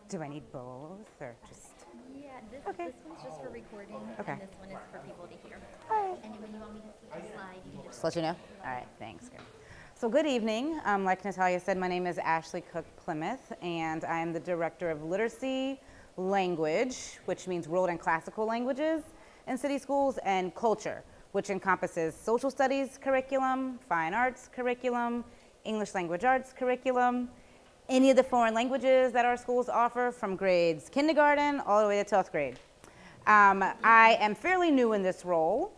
Do I need both or just? Yeah, this one's just for recording, Okay. and this one is for people to hear. All right. And when you want me to switch a slide, you can just Let you know? All right, thanks. Good. So good evening. Like Natalia said, my name is Ashley Cook Plymouth, and I am the Director of Literacy, Language, which means World and Classical Languages in city schools, and Culture, which encompasses social studies curriculum, fine arts curriculum, English language arts curriculum, any of the foreign languages that our schools offer from grades kindergarten all the way to 12th grade. I am fairly new in this role,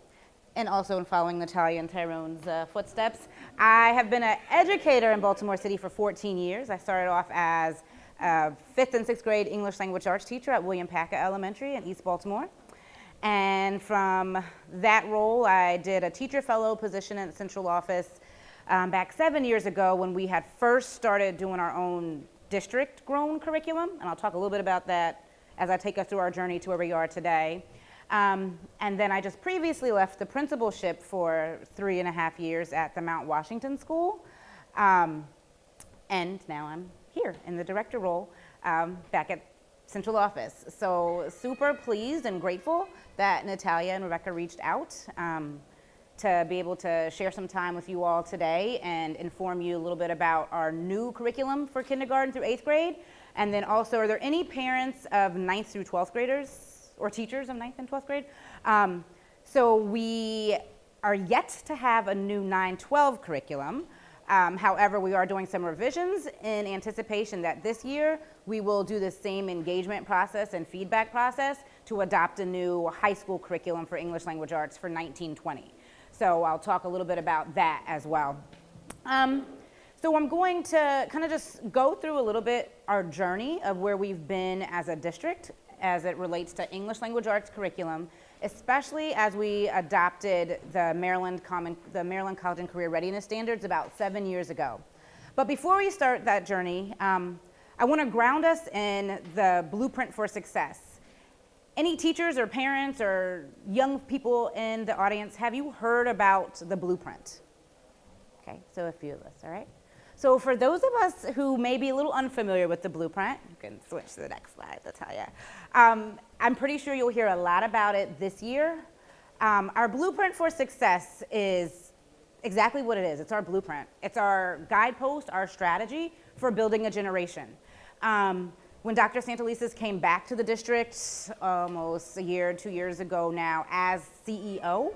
and also in following Natalia and Tyrone's footsteps. I have been an educator in Baltimore City for 14 years. I started off as a 5th and 6th grade English language arts teacher at William Paca Elementary in East Baltimore. And from that role, I did a teacher fellow position in the central office back 7 years ago when we had first started doing our own district grown curriculum. And I'll talk a little bit about that as I take us through our journey to where we are today. And then I just previously left the principalship for 3.5 years at the Mount Washington School. And now I'm here in the director role back at central office. So super pleased and grateful that Natalia and Rebecca reached out to be able to share some time with you all today and inform you a little bit about our new curriculum for kindergarten through 8th grade. And then also, are there any parents of 9th through 12th graders or teachers of 9th and 12th grade? So we are yet to have a new 9-12 curriculum. However, we are doing some revisions in anticipation that this year we will do the same engagement process and feedback process to adopt a new high school curriculum for English language arts for 1920. So I'll talk a little bit about that as well. So I'm going to kind of just go through a little bit our journey of where we've been as a district as it relates to English language arts curriculum, especially as we adopted the Maryland College and Career Readiness Standards about 7 years ago. But before we start that journey, I want to ground us in the blueprint for success. Any teachers or parents or young people in the audience, have you heard about the blueprint? Okay, so a few of us, all right? So for those of us who may be a little unfamiliar with the blueprint, you can switch to the next slide, Natalia. I'm pretty sure you'll hear a lot about it this year. Our blueprint for success is exactly what it is. It's our blueprint. It's our guidepost, our strategy for building a generation. When Dr. Santelises came back to the district almost 2 years ago now as CEO,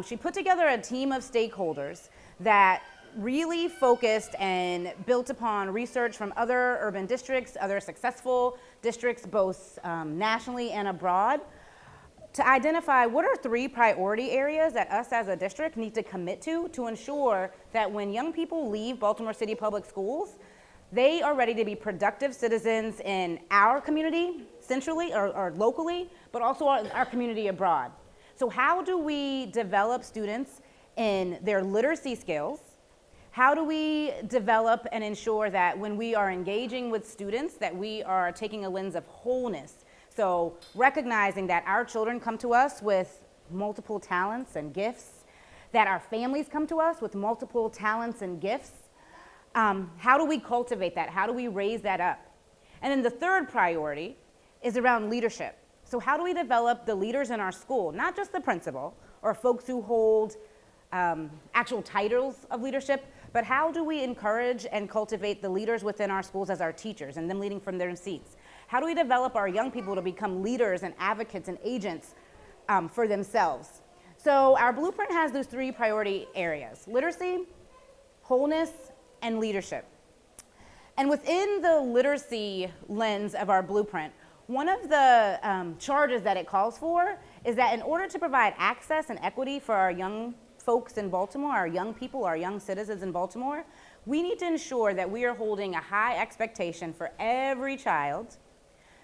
she put together a team of stakeholders that really focused and built upon research from other urban districts, other successful districts, both nationally and abroad, to identify what are 3 priority areas that us as a district need to commit to ensure that when young people leave Baltimore City Public Schools, they are ready to be productive citizens in our community, centrally or locally, but also our community abroad. So how do we develop students in their literacy skills? How do we develop and ensure that when we are engaging with students that we are taking a lens of wholeness? So recognizing that our children come to us with multiple talents and gifts, that our families come to us with multiple talents and gifts. How do we cultivate that? How do we raise that up? And then the third priority is around leadership. So how do we develop the leaders in our school, not just the principal or folks who hold actual titles of leadership, but how do we encourage and cultivate the leaders within our schools as our teachers and them leading from their seats? How do we develop our young people to become leaders and advocates and agents for themselves? So our blueprint has those 3 priority areas: literacy, wholeness, and leadership. And within the literacy lens of our blueprint, one of the charges that it calls for is that in order to provide access and equity for our young folks in Baltimore, our young people, our young citizens in Baltimore, we need to ensure that we are holding a high expectation for every child,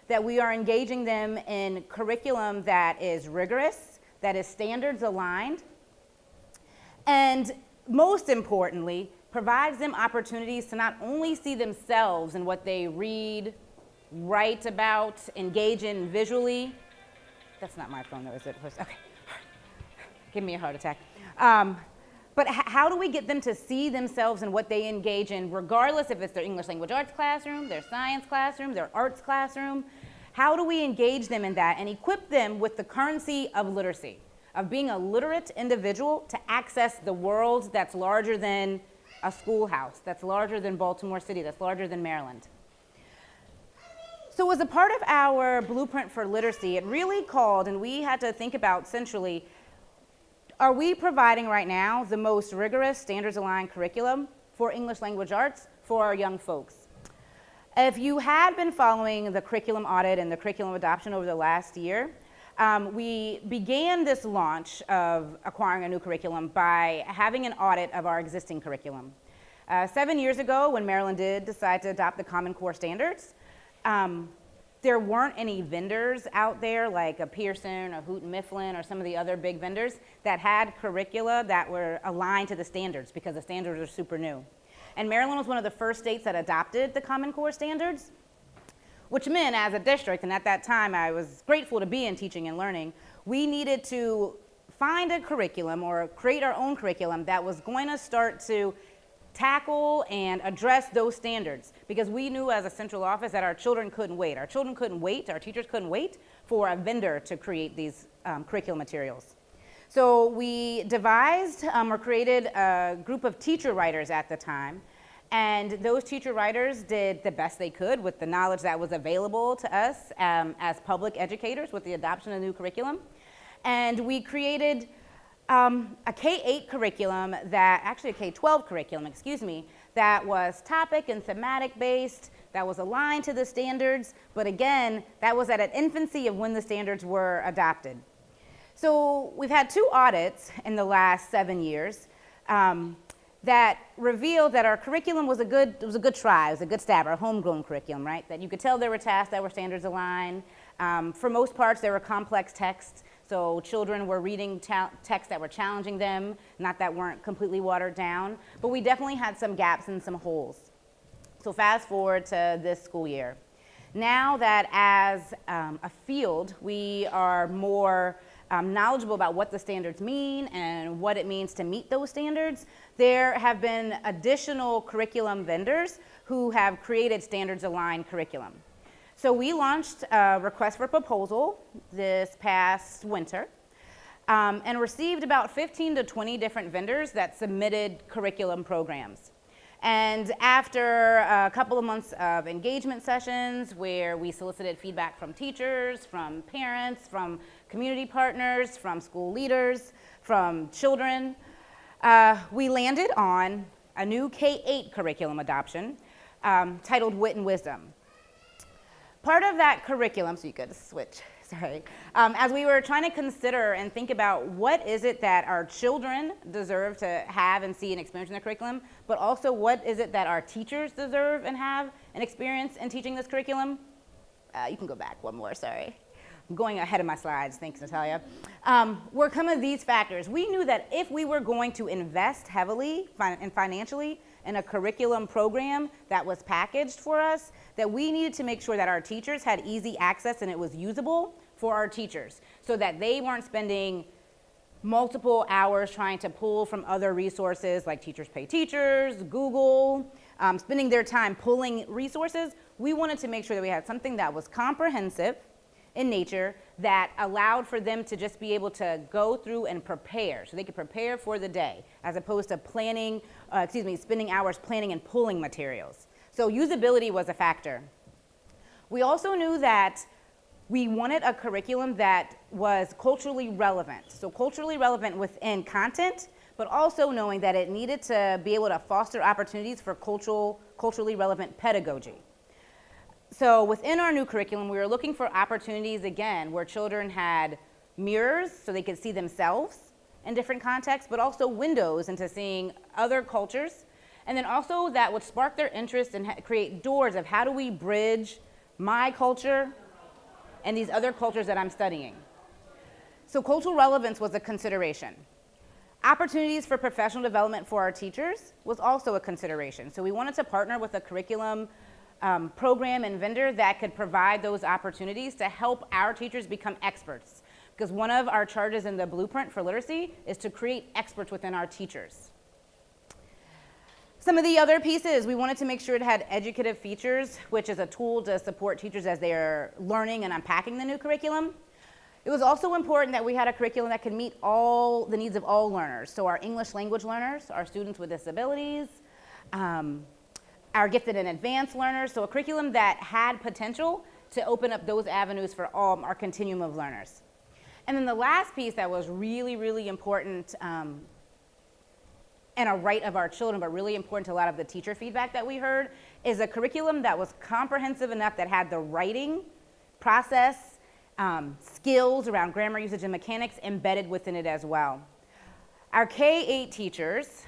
that we are engaging them in curriculum that is rigorous, that is standards aligned, and most importantly, provides them opportunities to not only see themselves in what they read, write about, engage in visually. That's not my phone though, is it? Okay, give me a heart attack. But how do we get them to see themselves in what they engage in, regardless if it's their English language arts classroom, their science classroom, their arts classroom? How do we engage them in that and equip them with the currency of literacy, of being a literate individual to access the world that's larger than a schoolhouse, that's larger than Baltimore City, that's larger than Maryland? So as a part of our blueprint for literacy, it really called, and we had to think about centrally, are we providing right now the most rigorous standards-aligned curriculum for English language arts for our young folks? If you had been following the curriculum audit and the curriculum adoption over the last year, we began this launch of acquiring a new curriculum by having an audit of our existing curriculum. 7 years ago, when Maryland did decide to adopt the Common Core standards, there weren't any vendors out there like a Pearson or Houghton Mifflin or some of the other big vendors that had curricula that were aligned to the standards, because the standards are super new. And Maryland was one of the first states that adopted the Common Core standards, which meant as a district, and at that time I was grateful to be in teaching and learning, we needed to find a curriculum or create our own curriculum that was going to start to tackle and address those standards, because we knew as a central office that our children couldn't wait. Our children couldn't wait, our teachers couldn't wait for a vendor to create these curriculum materials. So we devised or created a group of teacher writers at the time, and those teacher writers did the best they could with the knowledge that was available to us as public educators with the adoption of the new curriculum. And we created a K-8 curriculum actually a K-12 curriculum, that was topic and thematic based, that was aligned to the standards, but again, that was at an infancy of when the standards were adopted. So we've had 2 audits in the last 7 years that revealed that our curriculum was a good try, it was a good stab, our homegrown curriculum, right? That you could tell there were tasks that were standards aligned. For most parts, there were complex texts. So children were reading texts that were challenging them, not that weren't completely watered down, but we definitely had some gaps and some holes. So fast forward to this school year. Now that as a field, we are more knowledgeable about what the standards mean and what it means to meet those standards, there have been additional curriculum vendors who have created standards-aligned curriculum. So we launched a request for proposal this past winter and received about 15 to 20 different vendors that submitted curriculum programs. And after a couple of months of engagement sessions where we solicited feedback from teachers, from parents, from community partners, from school leaders, from children, we landed on a new K-8 curriculum adoption titled Wit and Wisdom. Part of that curriculum, so you could switch, sorry, as we were trying to consider and think about what is it that our children deserve to have and see and experience in the curriculum, but also what is it that our teachers deserve and have and experience in teaching this curriculum. You can go back one more, sorry. I'm going ahead of my slides, thanks Natalia. Were some of these factors. We knew that if we were going to invest heavily and financially in a curriculum program that was packaged for us, that we needed to make sure that our teachers had easy access and it was usable for our teachers so that they weren't spending multiple hours trying to pull from other resources like Teachers Pay Teachers, Google, spending their time pulling resources. We wanted to make sure that we had something that was comprehensive in nature that allowed for them to just be able to go through and prepare, so they could prepare for the day, as opposed to spending hours planning and pulling materials. So usability was a factor. We also knew that we wanted a curriculum that was culturally relevant. So culturally relevant within content, but also knowing that it needed to be able to foster opportunities for culturally relevant pedagogy. So within our new curriculum, we were looking for opportunities, again, where children had mirrors so they could see themselves in different contexts, but also windows into seeing other cultures, and then also that would spark their interest and create doors of how do we bridge my culture and these other cultures that I'm studying. So cultural relevance was a consideration. Opportunities for professional development for our teachers was also a consideration. So we wanted to partner with a curriculum program and vendor that could provide those opportunities to help our teachers become experts. because one of our charges in the blueprint for literacy is to create experts within our teachers. Some of the other pieces, we wanted to make sure it had educative features, which is a tool to support teachers as they are learning and unpacking the new curriculum. It was also important that we had a curriculum that could meet all the needs of all learners. So our English language learners, our students with disabilities, our gifted and advanced learners. So a curriculum that had potential to open up those avenues for all our continuum of learners. And then the last piece that was really, really important and a right of our children, but really important to a lot of the teacher feedback that we heard, is a curriculum that was comprehensive enough that had the writing process, skills around grammar usage and mechanics embedded within it as well. Our K-8 teachers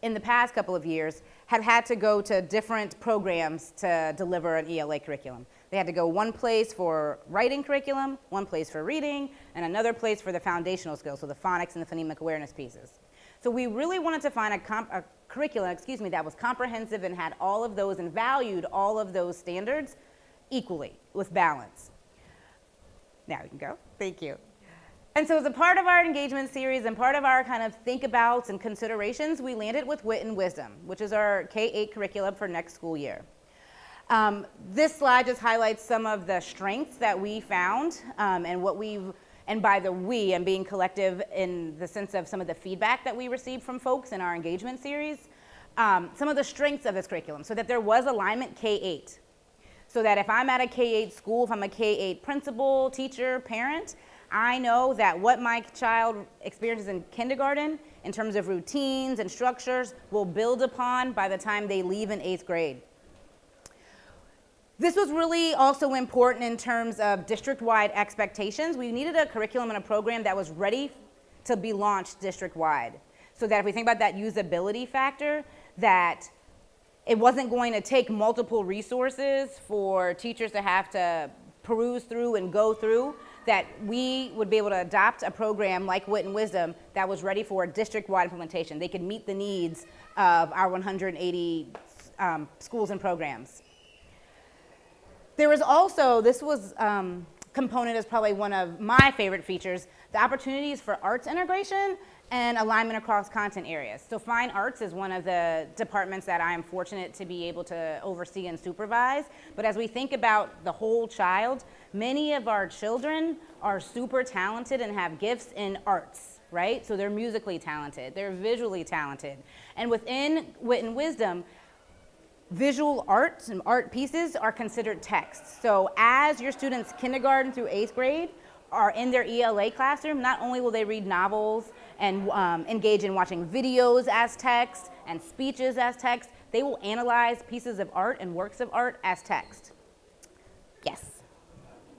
in the past couple of years have had to go to different programs to deliver an ELA curriculum. They had to go one place for writing curriculum, one place for reading, and another place for the foundational skills, so the phonics and the phonemic awareness pieces. So we really wanted to find a curriculum, that was comprehensive and had all of those and valued all of those standards equally with balance. Now you can go. Thank you. And so as a part of our engagement series and part of our kind of think abouts and considerations, we landed with Wit and Wisdom, which is our K-8 curriculum for next school year. This slide just highlights some of the strengths that we found and what we've, and by the we, I'm being collective in the sense of some of the feedback that we received from folks in our engagement series, some of the strengths of this curriculum, so that there was alignment K-8. So that if I'm at a K-8 school, if I'm a K-8 principal, teacher, parent, I know that what my child experiences in kindergarten in terms of routines and structures will build upon by the time they leave in 8th grade. This was really also important in terms of district-wide expectations. We needed a curriculum and a program that was ready to be launched district-wide. So that if we think about that usability factor, that it wasn't going to take multiple resources for teachers to have to peruse through and go through, that we would be able to adopt a program like Wit and Wisdom that was ready for district-wide implementation. They could meet the needs of our 180 schools and programs. There was also, this was component is probably one of my favorite features, the opportunities for arts integration and alignment across content areas. So fine arts is one of the departments that I am fortunate to be able to oversee and supervise. But as we think about the whole child, many of our children are super talented and have gifts in arts, right? So they're musically talented, they're visually talented. And within Wit and Wisdom, visual arts and art pieces are considered text. So as your students kindergarten through 8th grade are in their ELA classroom, not only will they read novels and engage in watching videos as text and speeches as text, they will analyze pieces of art and works of art as text. Yes?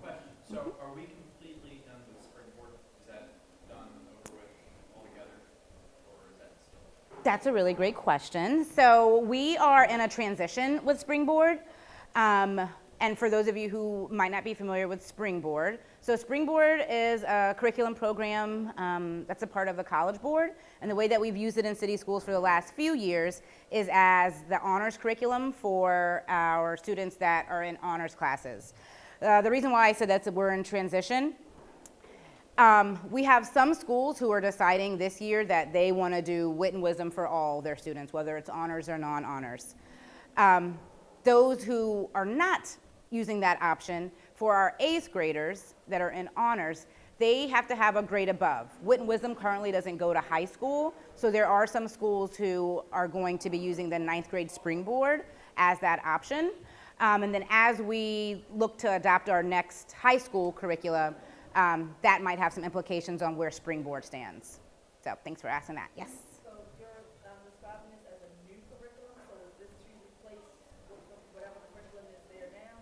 Question. So are we completely done with Springboard? Is that done, over with altogether? Or is that still? That's a really great question. So we are in a transition with Springboard. And for those of you who might not be familiar with Springboard, so Springboard is a curriculum program that's a part of the College Board. And the way that we've used it in city schools for the last few years is as the honors curriculum for our students that are in honors classes. The reason why I said that we're in transition, we have some schools who are deciding this year that they want to do Wit and Wisdom for all their students, whether it's honors or non-honors. Those who are not using that option, for our 8th graders that are in honors, they have to have a grade above. Wit and Wisdom currently doesn't go to high school, so there are some schools who are going to be using the 9th grade Springboard as that option. And then as we look to adopt our next high school curriculum, that might have some implications on where Springboard stands. So thanks for asking that. Yes? So you're describing this as a new curriculum, so is this to replace whatever curriculum is there now?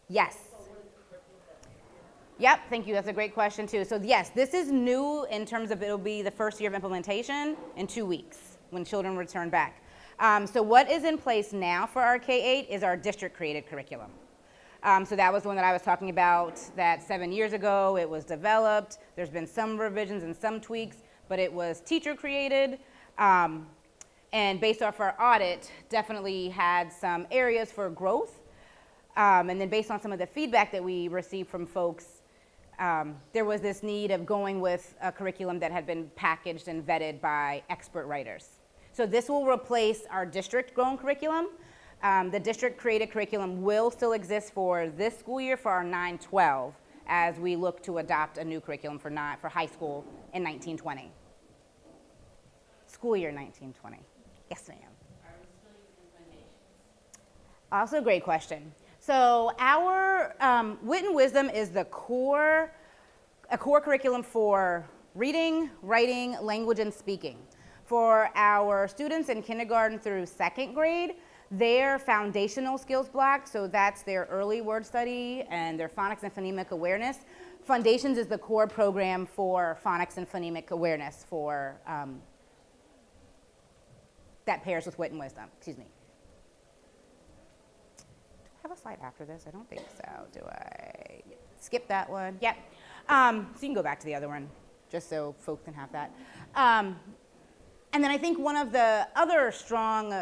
Yes. So what is the curriculum that Yep, thank you. That's a great question too. So yes, this is new in terms of it'll be the first year of implementation in 2 weeks when children return back. So what is in place now for our K-8 is our district created curriculum. So that was the one that I was talking about that 7 years ago. It was developed. There's been some revisions and some tweaks, but it was teacher created. And based off our audit, definitely had some areas for growth. And then based on some of the feedback that we received from folks, there was this need of going with a curriculum that had been packaged and vetted by expert writers. So this will replace our district-grown curriculum. The district-created curriculum will still exist for this school year for our 9-12 as we look to adopt a new curriculum for high school in 1920. School year 1920. Yes, ma'am. Also a great question. So our Wit and Wisdom is a core curriculum for reading, writing, language, and speaking. For our students in kindergarten through 2nd grade, their foundational skills block, so that's their early word study and their phonics and phonemic awareness. Foundations is the core program for phonics and phonemic awareness for that pairs with Wit and Wisdom. Excuse me. Do I have a slide after this? I don't think so. Do I skip that one? Yep. So you can go back to the other one, just so folks can have that. And then I think one of the other strong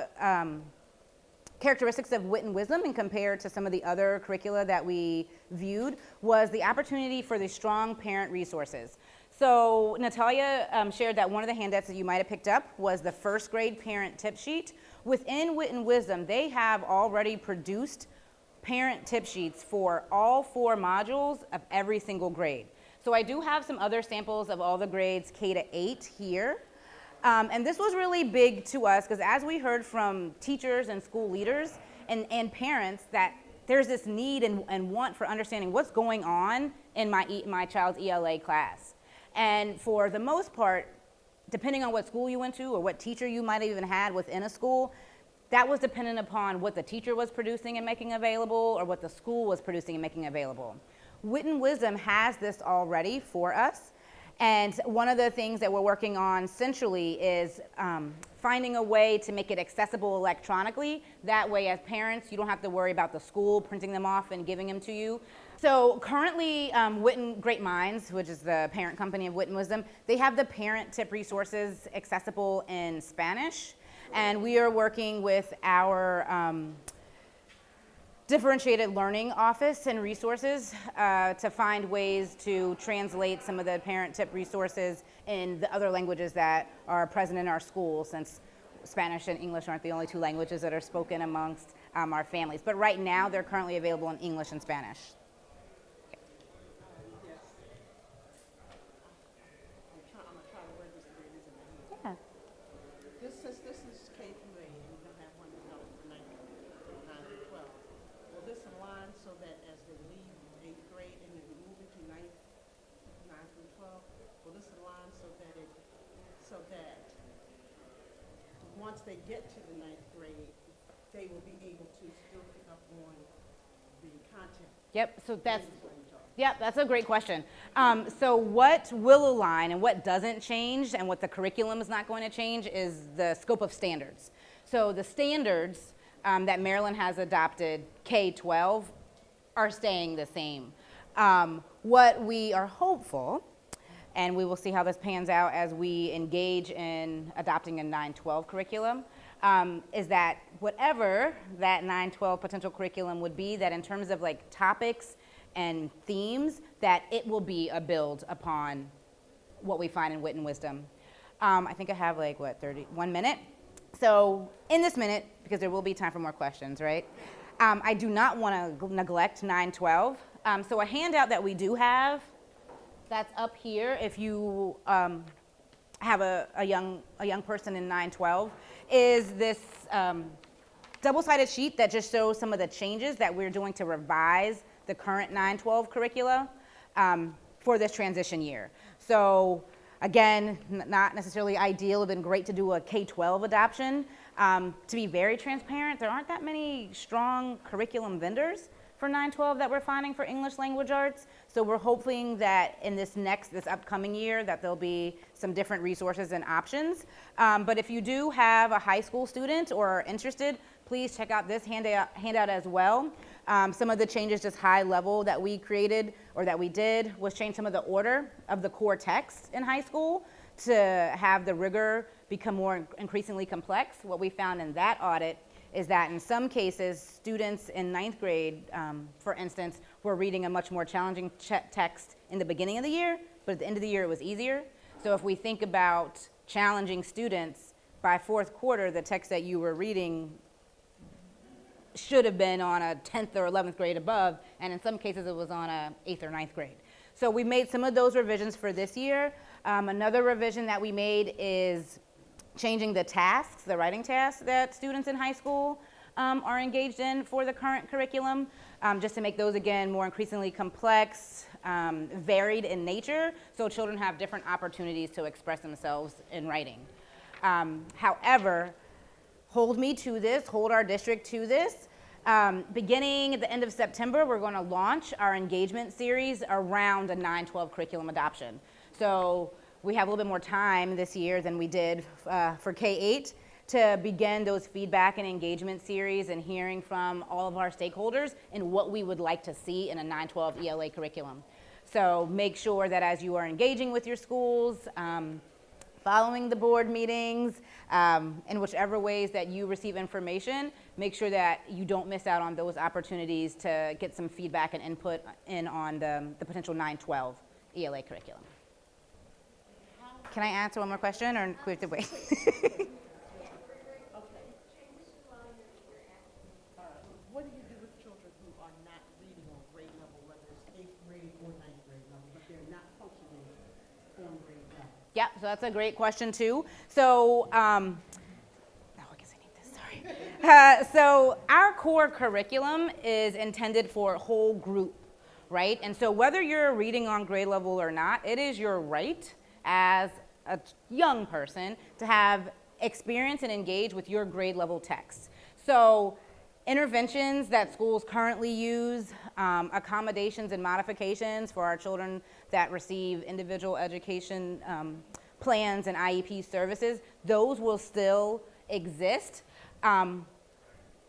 characteristics of Wit and Wisdom, and compared to some of the other curricula that we viewed, was the opportunity for the strong parent resources. So Natalia shared that one of the handouts that you might have picked up was the 1st grade parent tip sheet. Within Wit and Wisdom, they have already produced parent tip sheets for all 4 modules of every single grade. So I do have some other samples of all the grades K to 8 here. And this was really big to us because as we heard from teachers and school leaders and parents that there's this need and want for understanding what's going on in my child's ELA class. And for the most part, depending on what school you went to or what teacher you might have even had within a school, that was dependent upon what the teacher was producing and making available or what the school was producing and making available. Wit and Wisdom has this already for us. And one of the things that we're working on centrally is finding a way to make it accessible electronically. That way, as parents, you don't have to worry about the school printing them off and giving them to you. So currently, Great Minds, which is the parent company of Wit and Wisdom, they have the parent tip resources accessible in Spanish. And we are working with our differentiated learning office and resources to find ways to translate some of the parent tip resources in the other languages that are present in our schools, since Spanish and English aren't the only 2 languages that are spoken amongst our families. But right now, they're currently available in English and Spanish. Yeah. Since this is K through 8, and we're going to have one developed for 9 through 12, will this align so that as they leave 8th grade and then move into 9 through 12, will this align so that once they get to the 9th grade, they will be able to still pick up on the content? Yep, so that's a great question. So what will align and what doesn't change and what the curriculum is not going to change is the scope of standards. So the standards that Maryland has adopted, K-12, are staying the same. What we are hopeful, and we will see how this pans out as we engage in adopting a 9-12 curriculum, is that whatever that 9-12 potential curriculum would be, that in terms of like topics and themes, that it will be a build upon what we find in Wit and Wisdom. I think I have 1 minute. So in this minute, because there will be time for more questions, right? I do not want to neglect 9-12. So a handout that we do have that's up here, if you have a young person in 9-12, is this double-sided sheet that just shows some of the changes that we're doing to revise the current 9-12 curricula for this transition year. So again, not necessarily ideal. It would have been great to do a K-12 adoption. To be very transparent, there aren't that many strong curriculum vendors for 9-12 that we're finding for English language arts. So we're hoping that in this upcoming year that there'll be some different resources and options. But if you do have a high school student or are interested, please check out this handout as well. Some of the changes, just high level, that we created or that we did was change some of the order of the core text in high school to have the rigor become more increasingly complex. What we found in that audit is that in some cases, students in 9th grade, for instance, were reading a much more challenging text in the beginning of the year, but at the end of the year it was easier. So if we think about challenging students, by fourth quarter, the text that you were reading should have been on a 10th or 11th grade above, and in some cases it was on a 8th or 9th grade. So we made some of those revisions for this year. Another revision that we made is changing the tasks, the writing tasks that students in high school are engaged in for the current curriculum, just to make those, again, more increasingly complex, varied in nature, so children have different opportunities to express themselves in writing. However, hold our district to this. Beginning at the end of September, we're going to launch our engagement series around a 9-12 curriculum adoption. So we have a little bit more time this year than we did for K-8 to begin those feedback and engagement series and hearing from all of our stakeholders and what we would like to see in a 9-12 ELA curriculum. So make sure that as you are engaging with your schools, following the board meetings, in whichever ways that you receive information, make sure that you don't miss out on those opportunities to get some feedback and input in on the potential 9-12 ELA curriculum. Can I answer one more question, or do we have to wait? What do you do with children who are not reading on grade level, whether it's 8th grade or 9th grade level, but they're not functioning on grade level? Yeah, so that's a great question too. So, I guess I need this, sorry. So our core curriculum is intended for whole group, right? And so whether you're reading on grade level or not, it is your right as a young person to have experience and engage with your grade level text. So interventions that schools currently use, accommodations and modifications for our children that receive individual education plans and IEP services, those will still exist.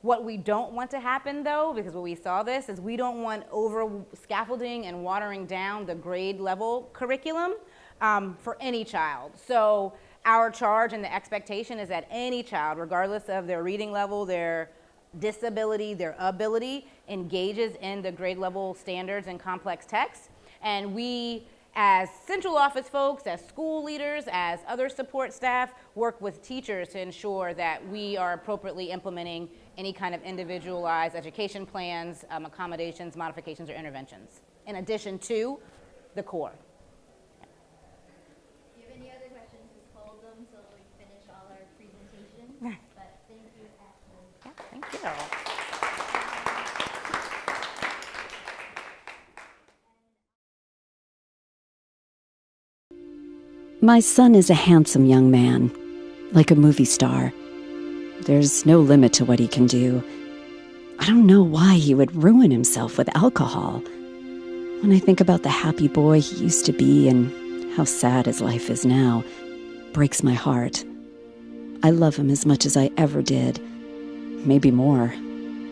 What we don't want to happen though, because when we saw this, is we don't want over scaffolding and watering down the grade level curriculum for any child. So our charge and the expectation is that any child, regardless of their reading level, their disability, their ability, engages in the grade level standards and complex text. And we, as central office folks, as school leaders, as other support staff, work with teachers to ensure that we are appropriately implementing any kind of individualized education plans, accommodations, modifications, or interventions, in addition to the core. If you have any other questions, just hold them till we finish all our presentations. But thank you, Ashley. Yeah, thank you. My son is a handsome young man, like a movie star. There's no limit to what he can do. I don't know why he would ruin himself with alcohol. When I think about the happy boy he used to be and how sad his life is now, it breaks my heart. I love him as much as I ever did, maybe more,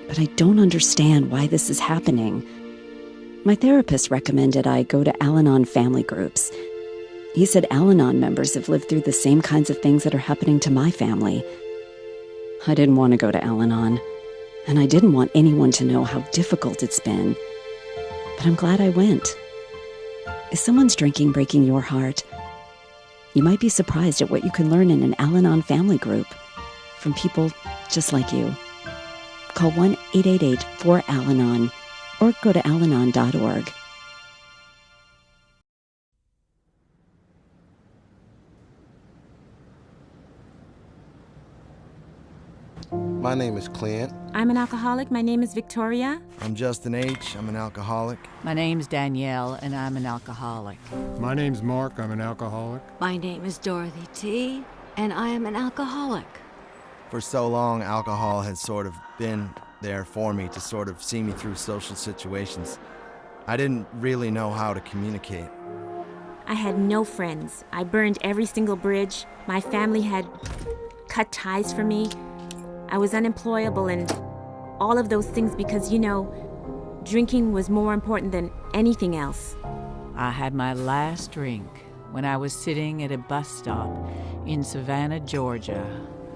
but I don't understand why this is happening. My therapist recommended I go to Al-Anon family groups. He said Al-Anon members have lived through the same kinds of things that are happening to my family. I didn't want to go to Al-Anon, and I didn't want anyone to know how difficult it's been. But I'm glad I went. Is someone's drinking breaking your heart? You might be surprised at what you can learn in an Al-Anon family group from people just like you. Call 1-888-4-AL-ANON or go to alanon.org. My name is Clint. I'm an alcoholic. My name is Victoria. I'm Justin H. I'm an alcoholic. My name's Danielle, and I'm an alcoholic. My name's Mark. I'm an alcoholic. My name is Dorothy T., and I am an alcoholic. For so long, alcohol has sort of been there for me to sort of see me through social situations. I didn't really know how to communicate. I had no friends. I burned every single bridge. My family had cut ties for me. I was unemployable and all of those things because, drinking was more important than anything else. I had my last drink when I was sitting at a bus stop in Savannah, Georgia.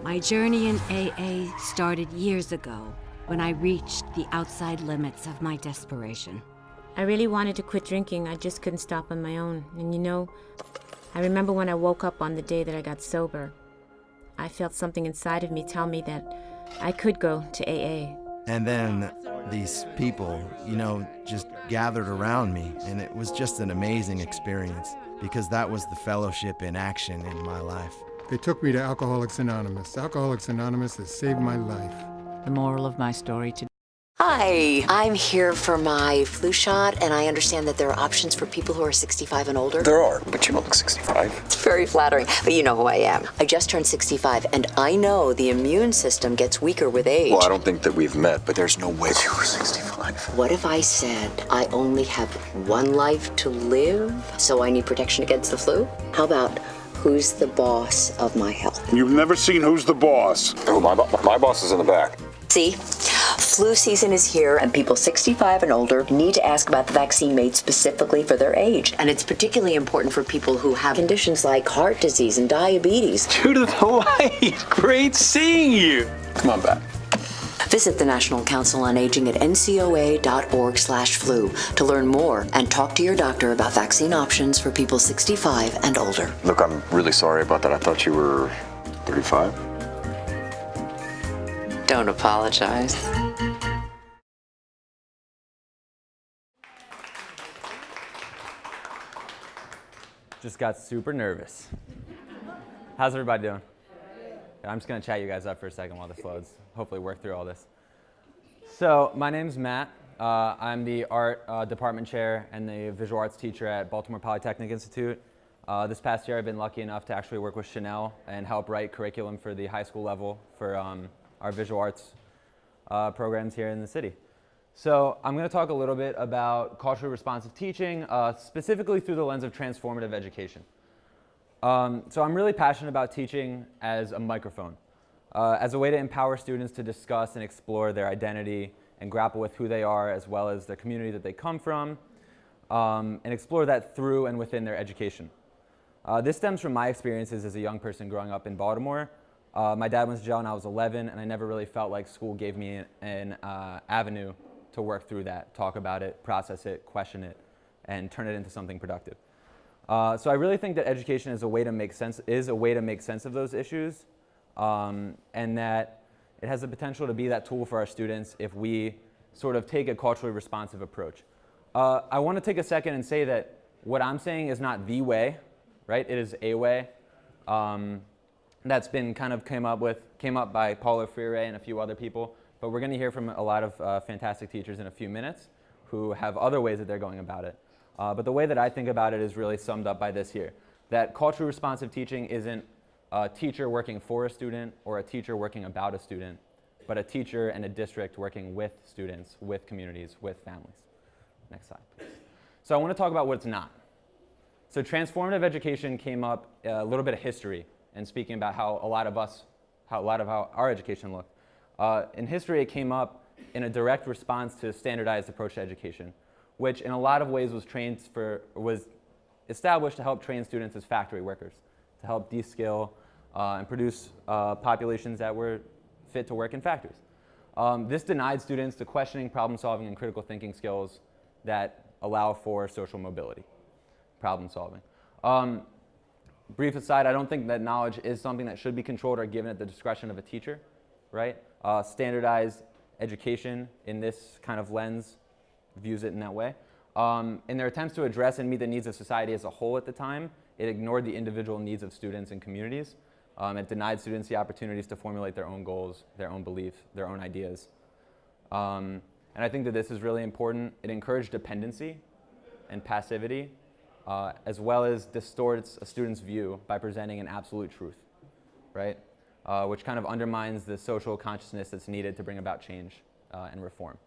My journey in AA started years ago when I reached the outside limits of my desperation. I really wanted to quit drinking. I just couldn't stop on my own. And you know, I remember when I woke up on the day that I got sober, I felt something inside of me tell me that I could go to AA. And then these people, you know, just gathered around me, and it was just an amazing experience because that was the fellowship in action in my life. They took me to Alcoholics Anonymous. Alcoholics Anonymous has saved my life. The moral of my story today. Hi, I'm here for my flu shot, and I understand that there are options for people who are 65 and older. There are, but you don't look 65. It's very flattering, but you know who I am. I just turned 65, and I know the immune system gets weaker with age. Well, I don't think that we've met, but there's no way you were 65. What if I said I only have one life to live, so I need protection against the flu? How about who's the boss of my health? You've never seen Who's the Boss? Oh, my boss is in the back. See? Flu season is here, and people 65 and older need to ask about the vaccine made specifically for their age. And it's particularly important for people who have conditions like heart disease and diabetes. Judith Hawaii, great seeing you. Come on back. Visit the National Council on Aging at ncoa.org/flu to learn more and talk to your doctor about vaccine options for people 65 and older. Look, I'm really sorry about that. I thought you were 35. Don't apologize. Just got super nervous. How's everybody doing? I'm just gonna chat you guys up for a second while this loads. Hopefully work through all this. So my name's Matt. I'm the art department chair and the visual arts teacher at Baltimore Polytechnic Institute. This past year I've been lucky enough to actually work with Chanel and help write curriculum for the high school level for our visual arts programs here in the city. So I'm going to talk a little bit about culturally responsive teaching, specifically through the lens of transformative education. So I'm really passionate about teaching as a microphone, as a way to empower students to discuss and explore their identity and grapple with who they are as well as the community that they come from, and explore that through and within their education. This stems from my experiences as a young person growing up in Baltimore. My dad went to jail when I was 11, and I never really felt like school gave me an avenue to work through that, talk about it, process it, question it, and turn it into something productive. So I really think that education is a way to make sense of those issues, and that it has the potential to be that tool for our students if we sort of take a culturally responsive approach. I want to take a second and say that what I'm saying is not the way, right? It is a way. That's been kind of came up by Paulo Freire and a few other people, but we're going to hear from a lot of fantastic teachers in a few minutes who have other ways that they're going about it. But the way that I think about it is really summed up by this here, that culturally responsive teaching isn't a teacher working for a student or a teacher working about a student, but a teacher and a district working with students, with communities, with families. Next slide, please. So I want to talk about what it's not. So transformative education came up, a little bit of history, and speaking about how a lot of our education looked. In history, it came up in a direct response to a standardized approach to education, which in a lot of ways was established to help train students as factory workers, to help de-skill and produce populations that were fit to work in factories. This denied students the questioning, problem solving, and critical thinking skills that allow for social mobility, problem solving. Brief aside, I don't think that knowledge is something that should be controlled or given at the discretion of a teacher, right? Standardized education in this kind of lens views it in that way. In their attempts to address and meet the needs of society as a whole at the time, it ignored the individual needs of students and communities. It denied students the opportunities to formulate their own goals, their own beliefs, their own ideas. And I think that this is really important. It encouraged dependency and passivity, as well as distorts a student's view by presenting an absolute truth, right? Which kind of undermines the social consciousness that's needed to bring about change and reform.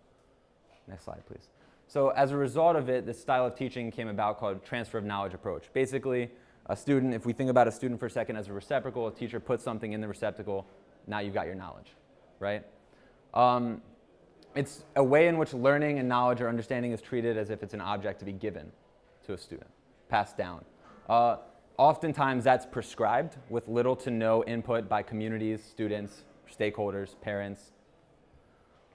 Next slide, please. So as a result of it, this style of teaching came about called transfer of knowledge approach. Basically, a student, if we think about a student for a second as a receptacle, a teacher puts something in the receptacle, now you've got your knowledge, right? It's a way in which learning and knowledge or understanding is treated as if it's an object to be given to a student, passed down. Oftentimes that's prescribed with little to no input by communities, students, stakeholders, parents.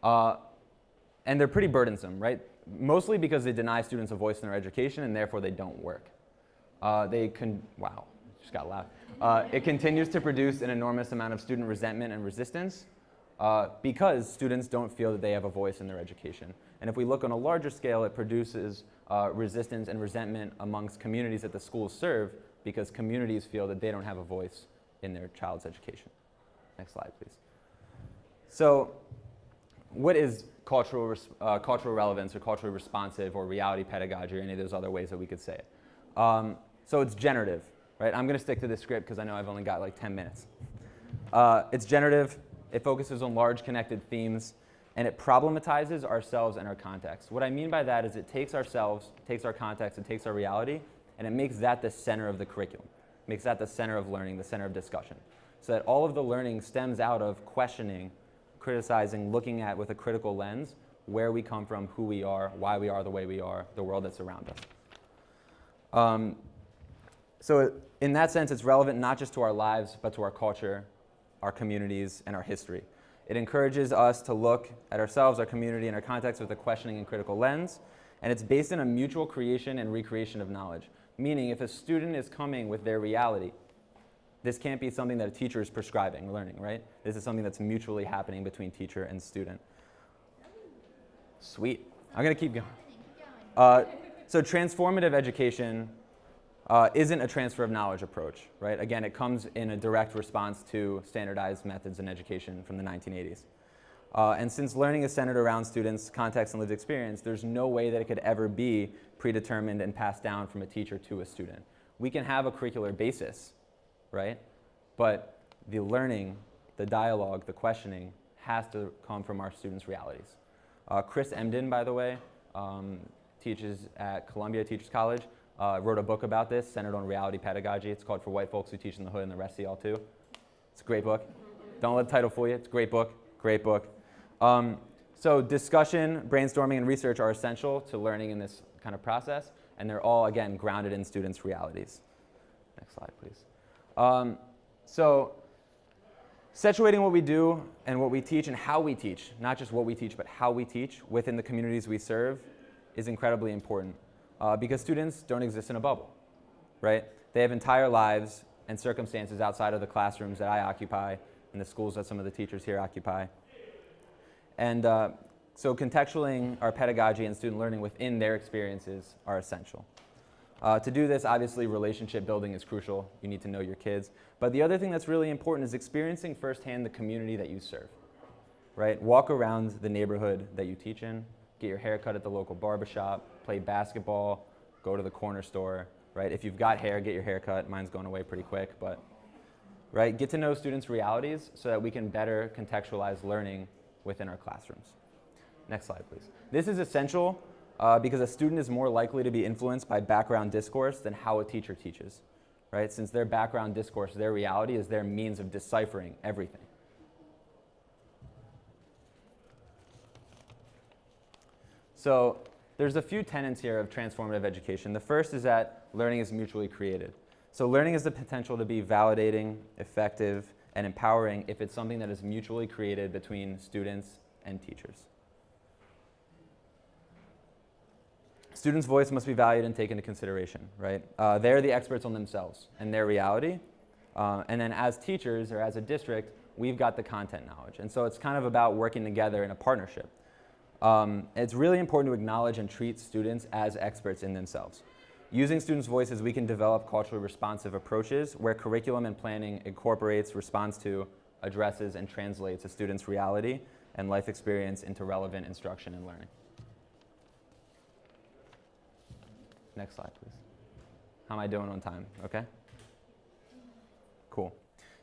And they're pretty burdensome, right? mostly because they deny students a voice in their education and therefore they don't work. Wow, just got loud. It continues to produce an enormous amount of student resentment and resistance because students don't feel that they have a voice in their education. And if we look on a larger scale, it produces resistance and resentment amongst communities that the schools serve because communities feel that they don't have a voice in their child's education. Next slide, please. So what is cultural relevance or culturally responsive or reality pedagogy or any of those other ways that we could say it? So it's generative, right? I'm going to stick to this script because I know I've only got like 10 minutes. It's generative. It focuses on large connected themes, and it problematizes ourselves and our context. What I mean by that is it takes ourselves, takes our context, and takes our reality, and it makes that the center of the curriculum. It makes that the center of learning, the center of discussion. So that all of the learning stems out of questioning, criticizing, looking at with a critical lens where we come from, who we are, why we are the way we are, the world that's around us. So in that sense, it's relevant not just to our lives, but to our culture, our communities, and our history. It encourages us to look at ourselves, our community, and our context with a questioning and critical lens. And it's based in a mutual creation and recreation of knowledge. Meaning, if a student is coming with their reality, this can't be something that a teacher is prescribing, learning, right? This is something that's mutually happening between teacher and student. Sweet. I'm going to keep going. So transformative education isn't a transfer of knowledge approach, right? Again, it comes in a direct response to standardized methods in education from the 1980s. And since learning is centered around students' context and lived experience, there's no way that it could ever be predetermined and passed down from a teacher to a student. We can have a curricular basis, right? But the learning, the dialogue, the questioning has to come from our students' realities. Chris Emden, by the way, teaches at Columbia Teachers College, wrote a book about this, centered on reality pedagogy. It's called For White Folks Who Teach in the Hood and the Rest of Y'all Too. It's a great book. Don't let the title fool you. It's a great book. Great book. So discussion, brainstorming, and research are essential to learning in this kind of process, and they're all, again, grounded in students' realities. Next slide, please. So situating what we do and what we teach and how we teach, not just what we teach, but how we teach within the communities we serve is incredibly important because students don't exist in a bubble, right? They have entire lives and circumstances outside of the classrooms that I occupy and the schools that some of the teachers here occupy. And so contextualizing our pedagogy and student learning within their experiences are essential. To do this, obviously, relationship building is crucial. You need to know your kids. But the other thing that's really important is experiencing firsthand the community that you serve, right? Walk around the neighborhood that you teach in, get your hair cut at the local barbershop, play basketball, go to the corner store, right? If you've got hair, get your hair cut. Mine's going away pretty quick, but, right? Get to know students' realities so that we can better contextualize learning within our classrooms. Next slide, please. This is essential because a student is more likely to be influenced by background discourse than how a teacher teaches, right? Since their background discourse, their reality is their means of deciphering everything. So there's a few tenets here of transformative education. The first is that learning is mutually created. So learning has the potential to be validating, effective, and empowering if it's something that is mutually created between students and teachers. Students' voice must be valued and taken into consideration, right? They're the experts on themselves and their reality. And then as teachers or as a district, we've got the content knowledge. And so it's kind of about working together in a partnership. It's really important to acknowledge and treat students as experts in themselves. Using students' voices, we can develop culturally responsive approaches where curriculum and planning incorporates, responds to, addresses, and translates a student's reality and life experience into relevant instruction and learning. Next slide, please. How am I doing on time? Okay? Cool.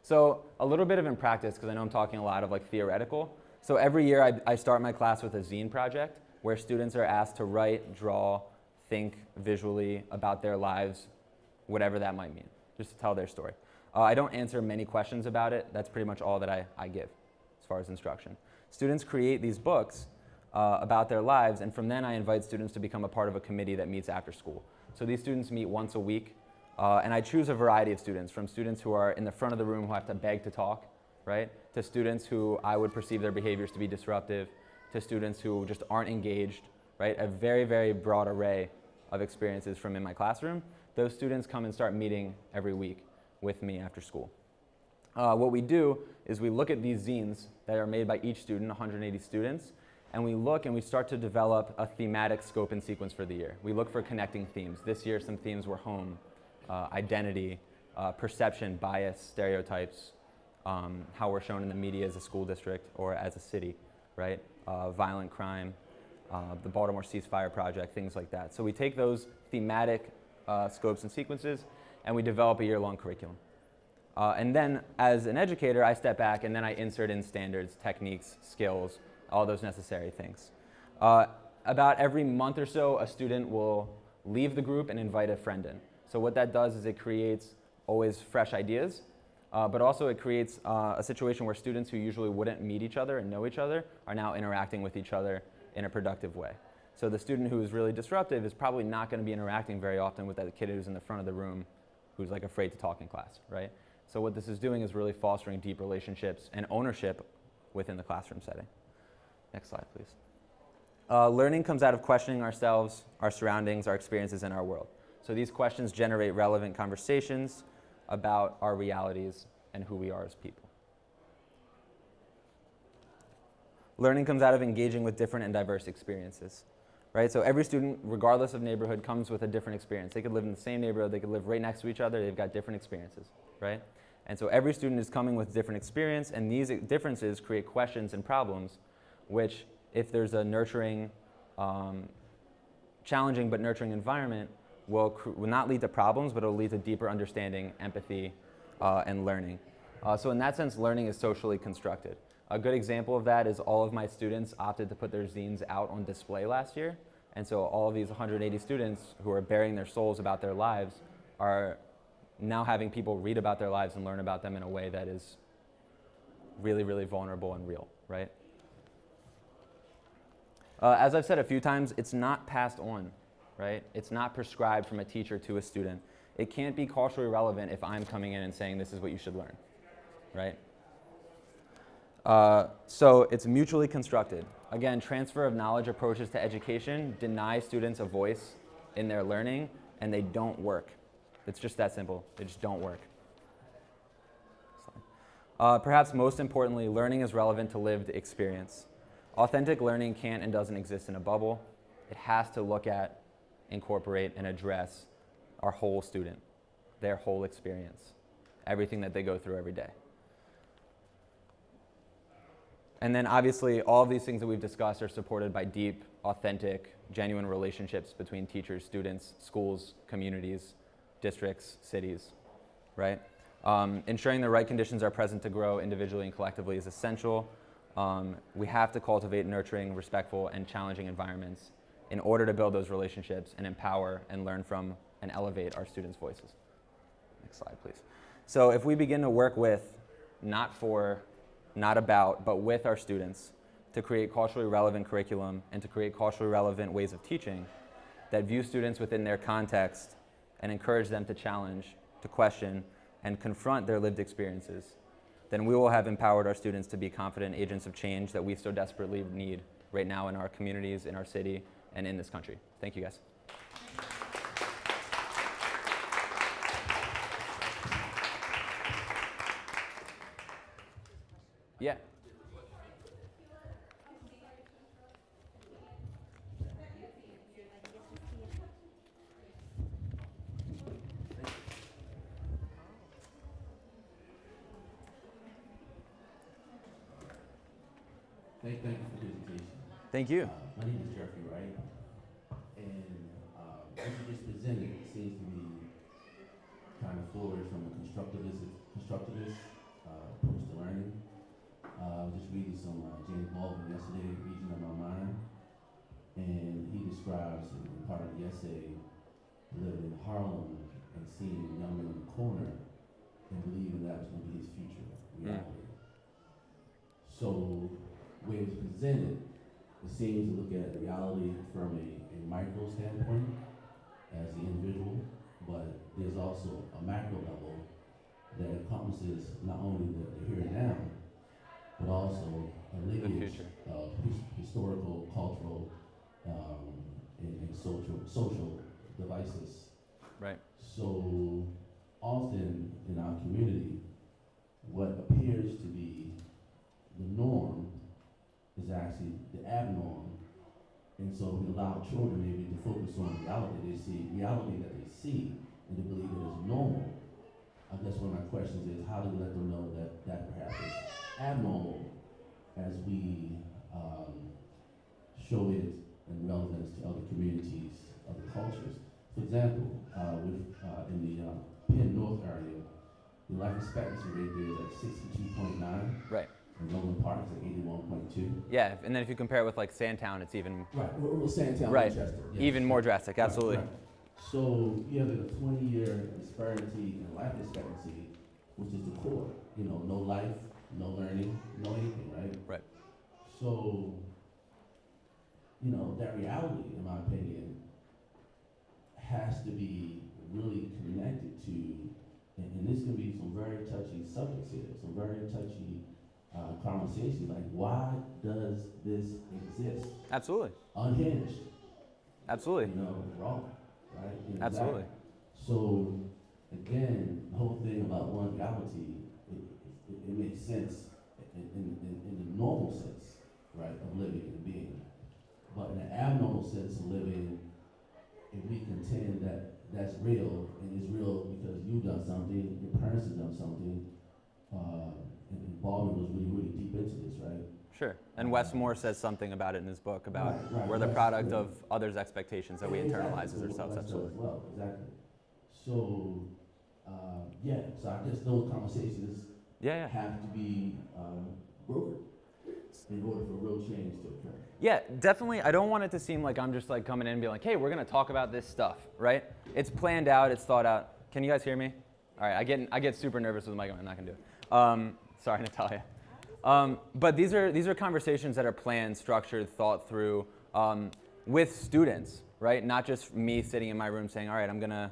So a little bit of in practice, because I know I'm talking a lot of like theoretical. So every year I start my class with a zine project where students are asked to write, draw, think visually about their lives, whatever that might mean, just to tell their story. I don't answer many questions about it. That's pretty much all that I give as far as instruction. Students create these books about their lives, and from then I invite students to become a part of a committee that meets after school. So these students meet once a week, and I choose a variety of students, from students who are in the front of the room who have to beg to talk, right, to students who I would perceive their behaviors to be disruptive, to students who just aren't engaged, right? A very, very broad array of experiences from in my classroom. Those students come and start meeting every week with me after school. What we do is we look at these zines that are made by each student, 180 students, and we look and we start to develop a thematic scope and sequence for the year. We look for connecting themes. This year, some themes were home, identity, perception, bias, stereotypes, how we're shown in the media as a school district or as a city, right? Violent crime, the Baltimore Ceasefire Project, things like that. So we take those thematic scopes and sequences and we develop a year-long curriculum. And then as an educator, I step back and then I insert in standards, techniques, skills, all those necessary things. About every month or so, a student will leave the group and invite a friend in. So what that does is it creates always fresh ideas, but also it creates a situation where students who usually wouldn't meet each other and know each other are now interacting with each other in a productive way. So the student who is really disruptive is probably not going to be interacting very often with that kid who's in the front of the room who's like afraid to talk in class, right? So what this is doing is really fostering deep relationships and ownership within the classroom setting. Next slide, please. Learning comes out of questioning ourselves, our surroundings, our experiences, and our world. So these questions generate relevant conversations about our realities and who we are as people. Learning comes out of engaging with different and diverse experiences, right? So every student, regardless of neighborhood, comes with a different experience. They could live in the same neighborhood, they could live right next to each other, they've got different experiences, right? And so every student is coming with different experience, and these differences create questions and problems, which if there's a nurturing, challenging but nurturing environment, will not lead to problems, but it'll lead to deeper understanding, empathy, and learning. So in that sense, learning is socially constructed. A good example of that is all of my students opted to put their zines out on display last year. And so all of these 180 students who are bearing their souls about their lives are now having people read about their lives and learn about them in a way that is really, really vulnerable and real, right? As I've said a few times, it's not passed on, right? It's not prescribed from a teacher to a student. It can't be culturally relevant if I'm coming in and saying this is what you should learn, right? So it's mutually constructed. Again, transfer of knowledge approaches to education deny students a voice in their learning, and they don't work. It's just that simple. They just don't work. Perhaps most importantly, learning is relevant to lived experience. Authentic learning can't and doesn't exist in a bubble. It has to look at, incorporate, and address our whole student, their whole experience, everything that they go through every day. And then obviously all of these things that we've discussed are supported by deep, authentic, genuine relationships between teachers, students, schools, communities, districts, cities, right? Ensuring the right conditions are present to grow individually and collectively is essential. We have to cultivate nurturing, respectful, and challenging environments in order to build those relationships and empower and learn from and elevate our students' voices. Next slide, please. So if we begin to work with, not for, not about, but with our students to create culturally relevant curriculum and to create culturally relevant ways of teaching that view students within their context and encourage them to challenge, to question, and confront their lived experiences, then we will have empowered our students to be confident agents of change that we so desperately need right now in our communities, in our city, and in this country. Thank you, guys. Yeah. Thank you for the presentation. Thank you. My name is Jeffrey Wright, and what you just presented seems to be kind of forward from a constructivist approach to learning. I was just reading some James Baldwin yesterday, Region of My Mind, and he describes in part of the essay living in Harlem and seeing a young man on the corner and believing that was going to be his future reality. So, the way it was presented, it seems to look at reality from a micro standpoint as the individual, but there's also a macro level that encompasses not only the here and now, but also a lineage of historical, cultural, and social devices. Right. So often in our community, what appears to be the norm is actually the abnorm. And so we allow children maybe to focus on reality that they see, and they believe that it's normal. I guess one of my questions is, how do we let them know that perhaps is abnormal as we show it in relevance to other communities, other cultures? For example, in the Penn North area, the life expectancy rate there is at 62.9. Right. And Roland Park is at 81.2. Yeah, and then if you compare it with like Sandtown, it's even Right. Sandtown, right, Manchester. Yes. even more drastic. Absolutely. Right. So you have a 20-year disparity in life expectancy, which is the core. You know, no life, no learning, no anything. Right. Right. So, you know, that reality, in my opinion, has to be really connected to, and this can be some very touchy subjects here, some very touchy conversation, like why does this exist? Absolutely. Unhinged. Absolutely. You know, wrong, right? You know, Absolutely. Exactly. So again, the whole thing about one reality, it makes sense in the normal sense, right, of living and being. But in the abnormal sense of living, if we contend that that's real, and it's real because you've done something, your parents have done something, and Baldwin was really deep into this, right? Sure. And Wes Moore says something about it in his book about Right, we're the Wes, product yeah. of others' expectations that we internalize as ourselves. Absolutely. As well, exactly. So, yeah, so I guess those conversations have to be brokered in order for real change to occur. Yeah, definitely. I don't want it to seem like I'm just like coming in and being like, hey, we're going to talk about this stuff, right? It's planned out. It's thought out. Can you guys hear me? All right, I get super nervous with the mic. I'm not going to do it. Sorry, Natalia. But these are conversations that are planned, structured, thought through with students, right? Not just me sitting in my room saying, all right, we're going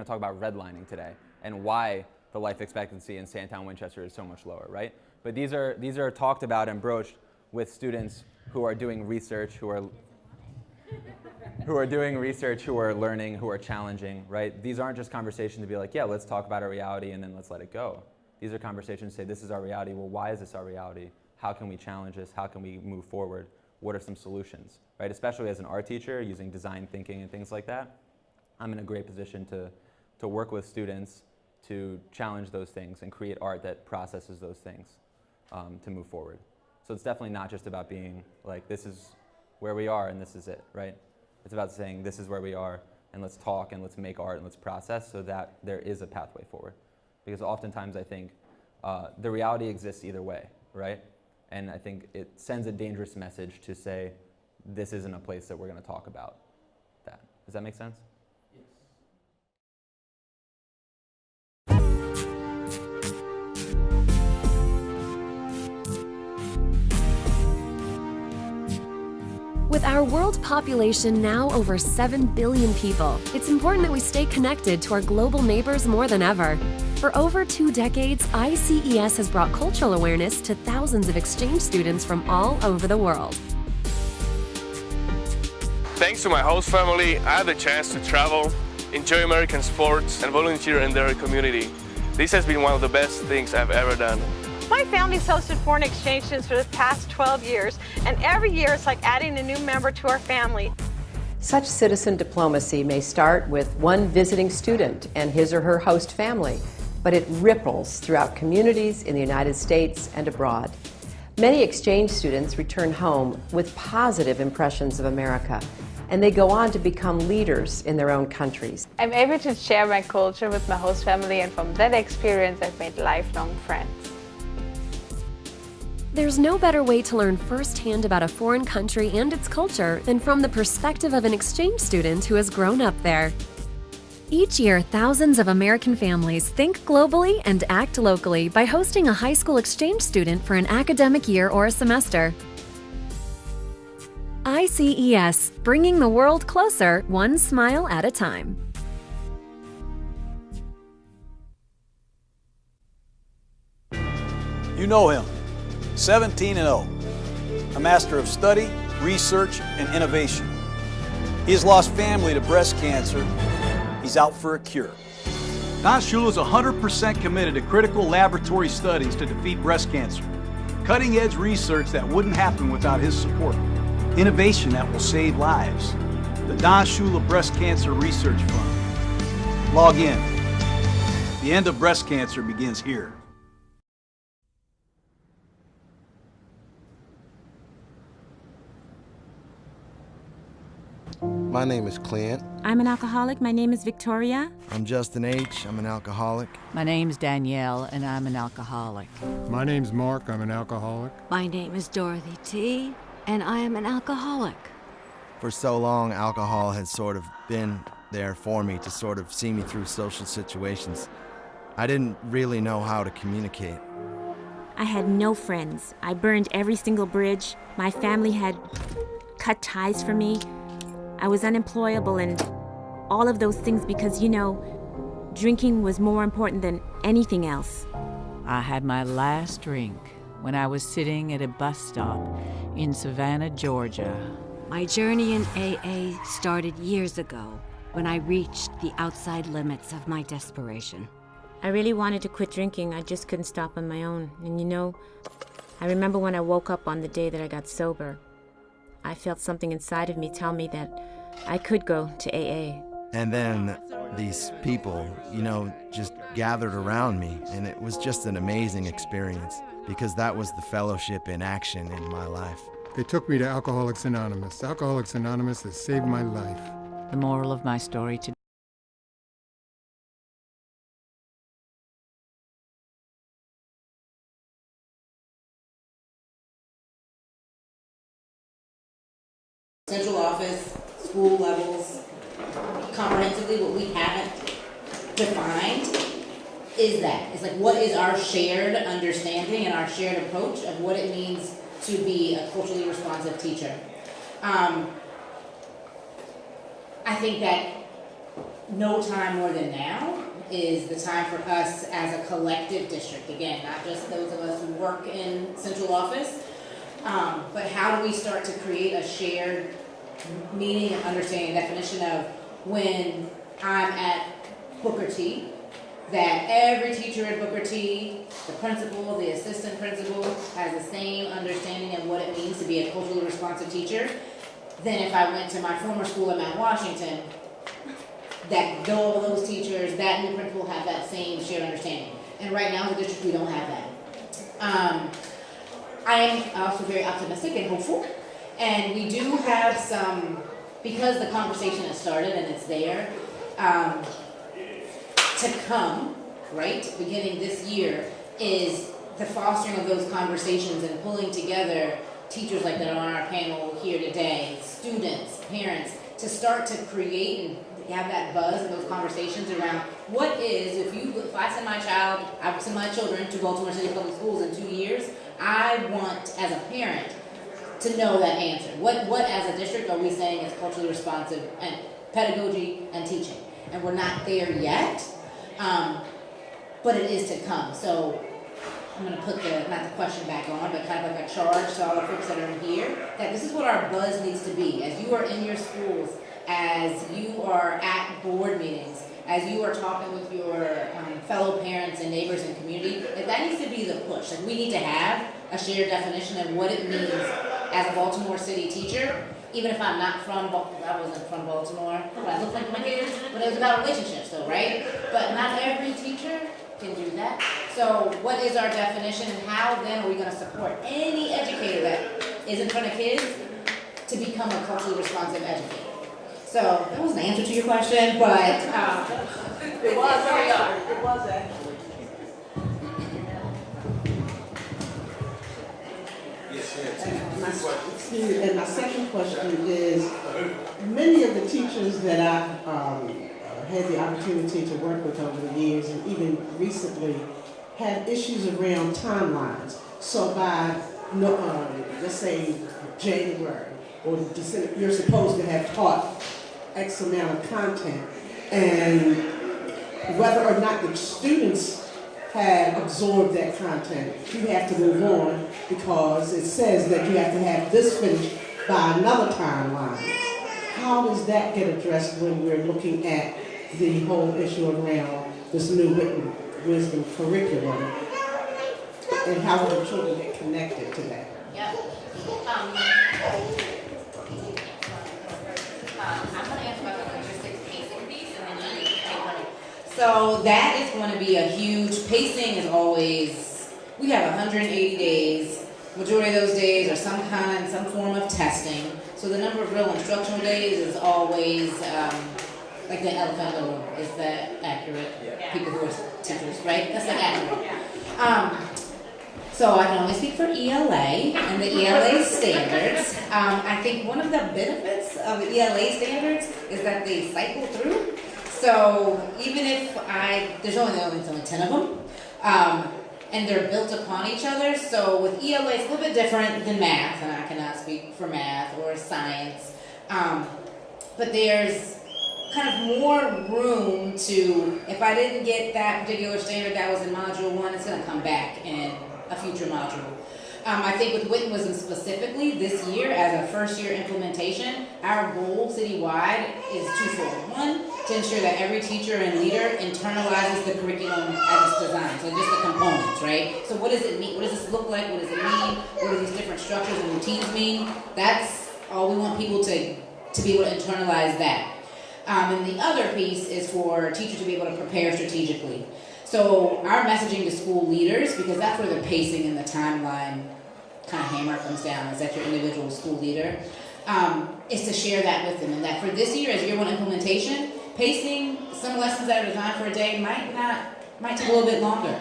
to talk about redlining today and why the life expectancy in Sandtown, Winchester is so much lower, right? But these are talked about and broached with students who are doing research, who are doing research, who are learning, who are challenging, right? These aren't just conversations to be like, yeah, let's talk about our reality and then let's let it go. These are conversations to say, this is our reality. Well, why is this our reality? How can we challenge this? How can we move forward? What are some solutions, right? Especially as an art teacher, using design thinking and things like that, I'm in a great position to work with students to challenge those things and create art that processes those things to move forward. So it's definitely not just about being like, this is where we are and this is it, right? It's about saying, this is where we are and let's talk and let's make art and let's process so that there is a pathway forward. Because oftentimes I think the reality exists either way, right? And I think it sends a dangerous message to say, this isn't a place that we're going to talk about that. Does that make sense? With our world population now over 7 billion people, it's important that we stay connected to our global neighbors more than ever. For over 2 decades, ICES has brought cultural awareness to thousands of exchange students from all over the world. Thanks to my host family, I had the chance to travel, enjoy American sports, and volunteer in their community. This has been one of the best things I've ever done. My family's hosted foreign exchange students for the past 12 years, and every year it's like adding a new member to our family. Such citizen diplomacy may start with one visiting student and his or her host family, but it ripples throughout communities in the United States and abroad. Many exchange students return home with positive impressions of America, and they go on to become leaders in their own countries. I'm able to share my culture with my host family, and from that experience I've made lifelong friends. There's no better way to learn firsthand about a foreign country and its culture than from the perspective of an exchange student who has grown up there. Each year, thousands of American families think globally and act locally by hosting a high school exchange student for an academic year or a semester. ICES, bringing the world closer, one smile at a time. You know him, 17-0, a master of study, research, and innovation. He has lost family to breast cancer. He's out for a cure. Don Shula is 100% committed to critical laboratory studies to defeat breast cancer. Cutting-edge research that wouldn't happen without his support. Innovation that will save lives. The Don Shula Breast Cancer Research Fund. Log in. The end of breast cancer begins here. My name is Clint. I'm an alcoholic. My name is Victoria. I'm Justin H. I'm an alcoholic. My name's Danielle, and I'm an alcoholic. My name's Mark. I'm an alcoholic. My name is Dorothy T., and I am an alcoholic. For so long, alcohol has sort of been there for me to sort of see me through social situations. I didn't really know how to communicate. I had no friends. I burned every single bridge. My family had cut ties from me. I was unemployable and all of those things because, you know, drinking was more important than anything else. I had my last drink when I was sitting at a bus stop in Savannah, Georgia. My journey in AA started years ago when I reached the outside limits of my desperation. I really wanted to quit drinking. I just couldn't stop on my own. And you know, I remember when I woke up on the day that I got sober, I felt something inside of me tell me that I could go to AA. And then these people, you know, just gathered around me, and it was just an amazing experience because that was the fellowship in action in my life. They took me to Alcoholics Anonymous. Alcoholics Anonymous has saved my life. The moral of my story today. Central office, school levels, comprehensively, what we haven't defined is that. It's like, what is our shared understanding and our shared approach of what it means to be a culturally responsive teacher? I think that no time more than now is the time for us as a collective district, again, not just those of us who work in central office, but how do we start to create a shared meaning and understanding, definition of when I'm at Booker T, that every teacher at Booker T, the principal, the assistant principal, has the same understanding of what it means to be a culturally responsive teacher than if I went to my former school at Mount Washington, that all those teachers, that new principal have that same shared understanding. And right now in the district, we don't have that. I am also very optimistic and hopeful, and we do have some, because the conversation has started and it's there, to come, right, beginning this year, is the fostering of those conversations and pulling together teachers like that are on our panel here today, students, parents, to start to create and have that buzz and those conversations around what is, if I send I send my children to Baltimore City Public Schools in 2 years, I want, as a parent, to know that answer. What as a district are we saying is culturally responsive and pedagogy and teaching? And we're not there yet, but it is to come. So I'm going to put not the question back on, but kind of like a charge to all the folks that are in here, that this is what our buzz needs to be. As you are in your schools, as you are at board meetings, as you are talking with your fellow parents and neighbors and community, that needs to be the push. Like, we need to have a shared definition of what it means as a Baltimore City teacher, even if I'm not from Baltimore. I wasn't from Baltimore. I look like my kids, but it was about relationships though, right? But not every teacher can do that. So what is our definition, and how then are we going to support any educator that is in front of kids to become a culturally responsive educator? So that wasn't the answer to your question, but it was very hard. It was actually. And my second question is, many of the teachers that I had the opportunity to work with over the years, and even recently, had issues around timelines. So by, let's say, January or December, you're supposed to have taught X amount of content, and whether or not the students have absorbed that content, you have to move on because it says that you have to have this finished by another timeline. how does that get addressed when we're looking at the whole issue around this new written wisdom curriculum, and how will the children get connected to that? Yep. I'm going to answer about the logistics pacing piece, and then you take one. So that is going to be a huge, pacing is always, we have 180 days. Majority of those days are some form of testing. So the number of real instructional days is always like the elephant in the room. Is that accurate? Yeah. People who are teachers, right? That's like accurate. Yeah. So I can only speak for ELA and the ELA standards. I think one of the benefits of the ELA standards is that they cycle through. So even if there's only 10 of them, and they're built upon each other. So with ELA, it's a little bit different than math, and I cannot speak for math or science. But there's kind of more room to, if I didn't get that particular standard that was in Module 1, it's going to come back in a future module. I think with Wit and Wisdom specifically, this year, as a first-year implementation, our goal citywide is twofold. One, to ensure that every teacher and leader internalizes the curriculum as it's designed, so just the components, right? So what does it mean? What does this look like? What does it mean? What do these different structures and routines mean? That's all we want people to be able to internalize that. And the other piece is for teachers to be able to prepare strategically. So our messaging to school leaders, because that's where the pacing and the timeline kind of hammer comes down, is that your individual school leader, is to share that with them. And that for this year, as year 1 implementation, pacing, some lessons that are designed for a day might take a little bit longer.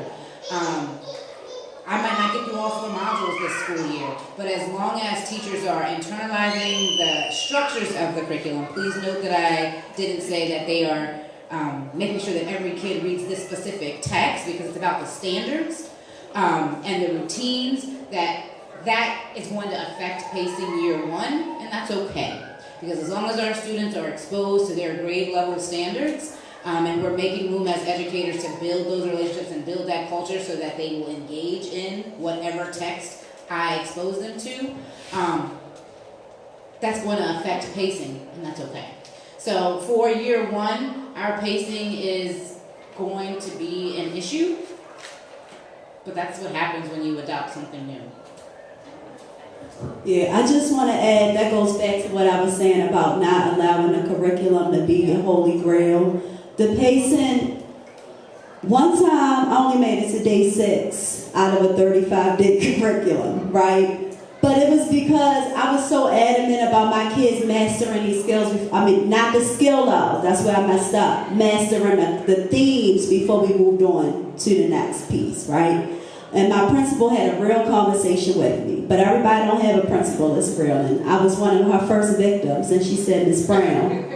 I might not get through all 4 modules this school year, but as long as teachers are internalizing the structures of the curriculum, please note that I didn't say that they are making sure that every kid reads this specific text, because it's about the standards and the routines that is going to affect pacing year 1, and that's okay. Because as long as our students are exposed to their grade level standards, and we're making room as educators to build those relationships and build that culture so that they will engage in whatever text I expose them to, that's going to affect pacing, and that's okay. So for year 1, our pacing is going to be an issue, but that's what happens when you adopt something new. Yeah, I just want to add, that goes back to what I was saying about not allowing the curriculum to be your holy grail. The pacing, one time I only made it to day 6 out of a 35-day curriculum, right? But it was because I was so adamant about my kids mastering these skills. Not the skill of, that's where I messed up. Mastering the themes before we moved on to the next piece, right? And my principal had a real conversation with me. But everybody don't have a principal that's real. And I was one of her first victims. And she said, Ms. Brown,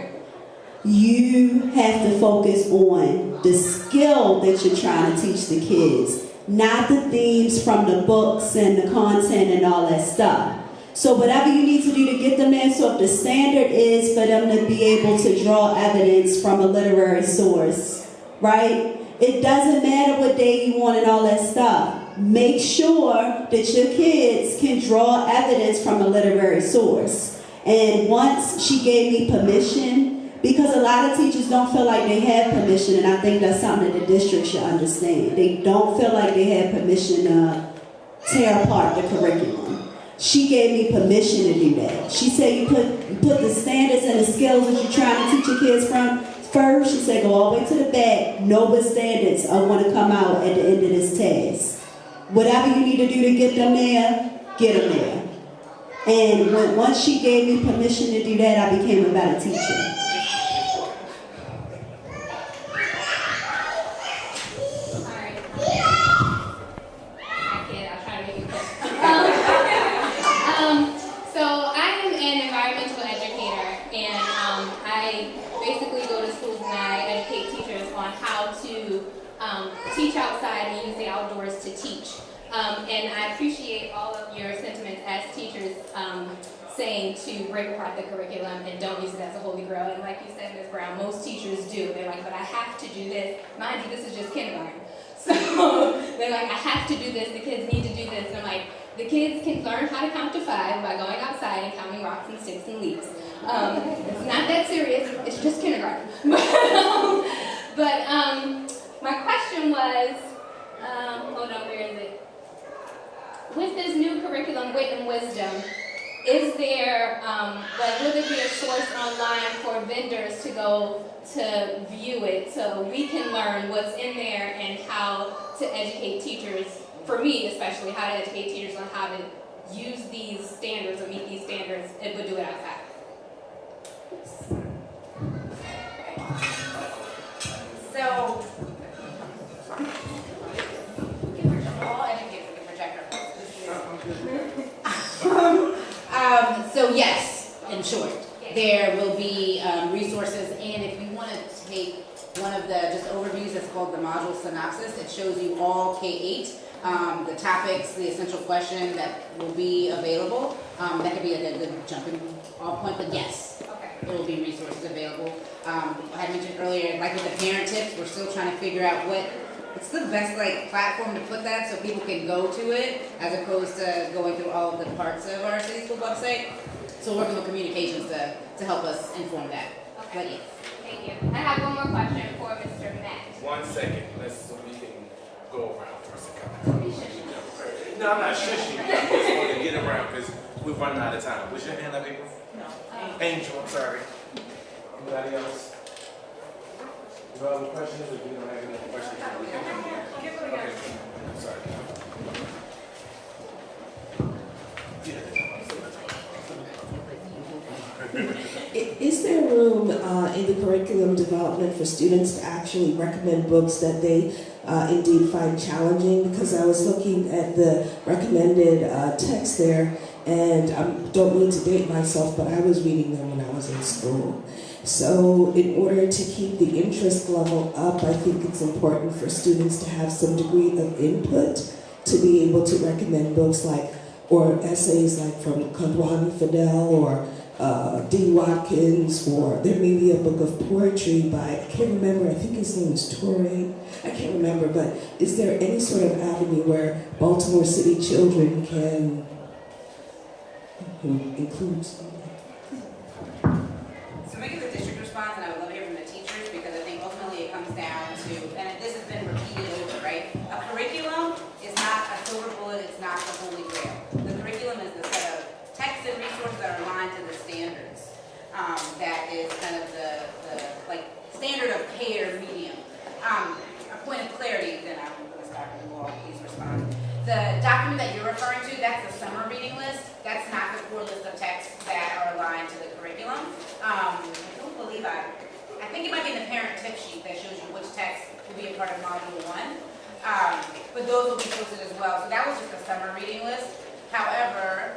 you have to focus on the skill that you're trying to teach the kids, not the themes from the books and the content and all that stuff. So whatever you need to do to get them in, so if the standard is for them to be able to draw evidence from a literary source, right? It doesn't matter what day you want and all that stuff. Make sure that your kids can draw evidence from a literary source. And once she gave me permission, because a lot of teachers don't feel like they have permission, and I think that's something that the district should understand. They don't feel like they have permission to tear apart the curriculum. She gave me permission to do that. She said you put the standards and the skills that you're trying to teach your kids from first. She said go all the way to the back, know what standards are going to come out at the end of this task. Whatever you need to do to get them there, get them there. And once she gave me permission to do that, I became a better teacher. So I am an environmental educator, and I basically go to schools and I educate teachers on how to teach outside and use the outdoors to teach. And I appreciate all of your sentiments as teachers saying to break apart the curriculum and don't use it as a holy grail. And like you said, Ms. Brown, most teachers do. They're like, but I have to do this. Mind you, this is just kindergarten. So they're like, I have to do this. The kids need to do this. And I'm like, the kids can learn how to count to 5 by going outside and counting rocks and sticks and leaves. It's not that serious. It's just kindergarten. But my question was, hold on, where is it? With this new curriculum, Wit and Wisdom, is there, will there be a source online for vendors to go to view it so we can learn what's in there and how to educate teachers, for me especially, how to educate teachers on how to use these standards or meet these standards but do it outside? So, all educators can project our So yes, in short, there will be resources, and if you want to take one of the just overviews that's called the module synopsis, it shows you all K-8, the topics, the essential question that will be available. That could be a good jumping off point, but yes, there will be resources available. I had mentioned earlier, like with the parent tips, we're still trying to figure out what's the best platform to put that so people can go to it as opposed to going through all of the parts of our city school website. So working with communications to help us inform that. Okay. But yes. Thank you. I have one more question for Mr. Matt. 1 second, so we can go around for a second. No, I'm not shushing. I just want to get around because we're running out of time. What's your hand up, April? No. Angel, I'm sorry. Anybody else? You have any questions, or you don't have any questions? Okay. I'm sorry. Is there room in the curriculum development for students to actually recommend books that they indeed find challenging? Because I was looking at the recommended text there, and I don't mean to date myself, but I was reading them when I was in school. So in order to keep the interest level up, I think it's important for students to have some degree of input to be able to recommend books or essays like from Conrad Fidel or D. Watkins, or there may be a book of poetry by, I can't remember, I think his name is Torre, I can't remember, but is there any sort of avenue where Baltimore City children can include something? So make it the district response, and I would love to hear from the teachers, because I think ultimately it comes down to, and this has been repeated over, right? A curriculum is not a silver bullet, it's not the holy grail. The curriculum is the set of texts and resources that are aligned to the standards. That is kind of the standard of care medium. A point of clarity, then I'm going to start and you all please respond. The document that you're referring to, that's the summer reading list. That's not the core list of texts that are aligned to the curriculum. I don't believe I think it might be in the parent tip sheet that shows you which text will be a part of module 1. But those will be posted as well. So that was just a summer reading list. However,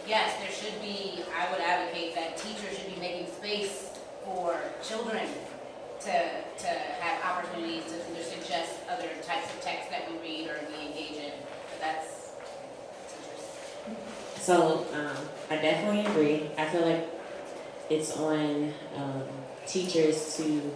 yes, there should be, I would advocate that teachers should be making space for children to have opportunities to either suggest other types of texts that we read or we engage in. But that's teachers. So I definitely agree. I feel like it's on teachers to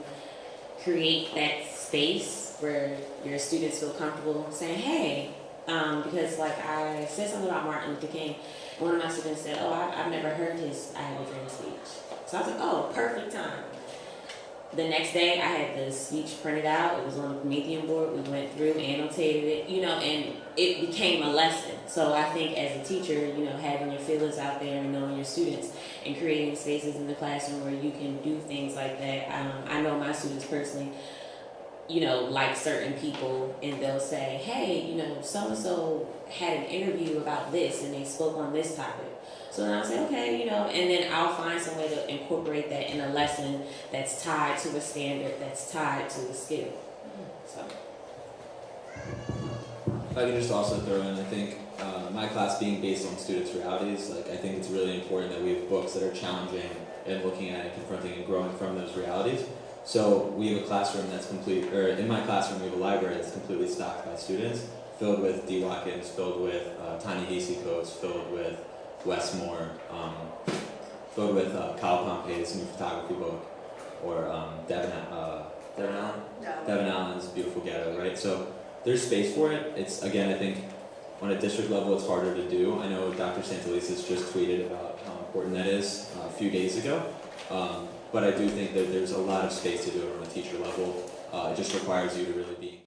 create that space where your students feel comfortable saying, hey, because I said something about Martin Luther King. One of my students said, oh, I've never heard his I Have a Dream speech. So I was like, oh, perfect time. The next day I had the speech printed out. It was on the Promethean board. We went through, annotated it, and it became a lesson. So I think as a teacher, having your feelers out there and knowing your students and creating spaces in the classroom where you can do things like that. I know my students personally, like certain people, and they'll say, hey, so-and-so had an interview about this and they spoke on this topic. So then I'll say, okay, and then I'll find some way to incorporate that in a lesson that's tied to a standard, that's tied to a skill. So. If I can just also throw in, I think my class being based on students' realities, I think it's really important that we have books that are challenging and looking at and confronting and growing from those realities. So we have a classroom that's in my classroom we have a library that's completely stocked by students, filled with D. Watkins, filled with Tanya Hasey quotes, filled with Wes Moore, filled with Kyle Pompey's new photography book, or Devin Allen's Beautiful Ghetto, right? So there's space for it. It's, again, I think On a district level, it's harder to do. I know Dr. Santelises just tweeted about how important that is a few days ago. But I do think that there's a lot of space to do it on a teacher level. It just requires you to really be